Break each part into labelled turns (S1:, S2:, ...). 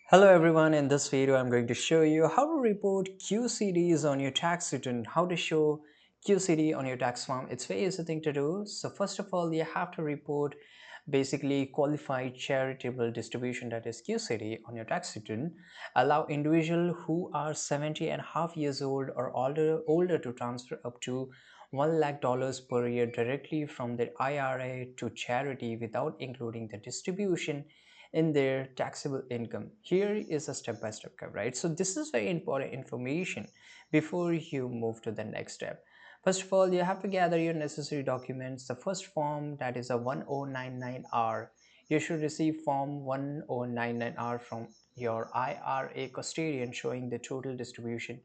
S1: Hello everyone, in this video I'm going to show you how to report QCDs on your tax return, how to show QCD on your tax form. It's very easy thing to do. So first of all, you have to report basically qualified charitable distribution, that is QCD, on your tax return. Allow individuals who are 70 and a half years old or older to transfer up to $1 lakh per year directly from their IRA to charity without including the distribution in their taxable income. Here is a step-by-step guide, right? So this is very important information before you move to the next step. First of all, you have to gather your necessary documents. The first form, that is a 1099R. You should receive form 1099R from your IRA custodian showing the total distribution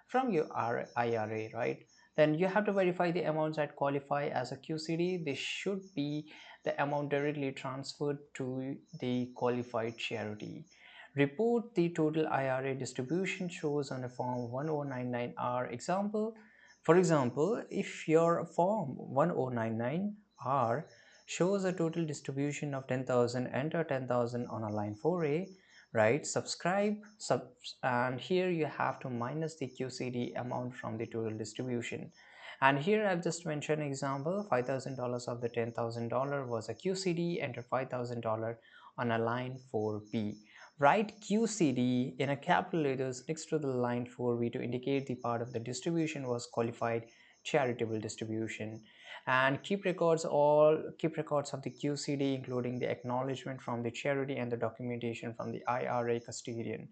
S1: from your IRA, right? Then you have to verify the amounts that qualify as a QCD. This should be the amount directly transferred to the qualified charity. Report the total IRA distribution shows on a form 1099R example. For example, if your form 1099R shows a total distribution of 10,000, enter 10,000 on a line 4A, right? And here you have to minus the QCD amount from the total distribution. And here I've just mentioned example, $5,000 of the $10,000 was a QCD, enter $5,000 on a line 4B. Write QCD in a capital letters next to the line 4B to indicate the part of the distribution was qualified charitable distribution. And keep records of the QCD, including the acknowledgement from the charity and the documentation from the IRA custodian.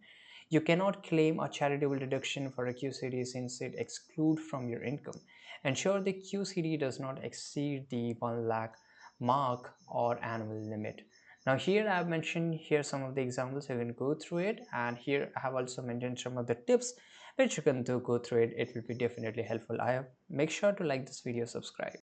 S1: You cannot claim a charitable deduction for a QCD since it excludes from your income. Ensure the QCD does not exceed the 1 lakh mark or annual limit. Now here I have mentioned here some of the examples. You can go through it, and here I have also mentioned some of the tips which you can do go through it. It will be definitely helpful. I have make sure to like this video, subscribe.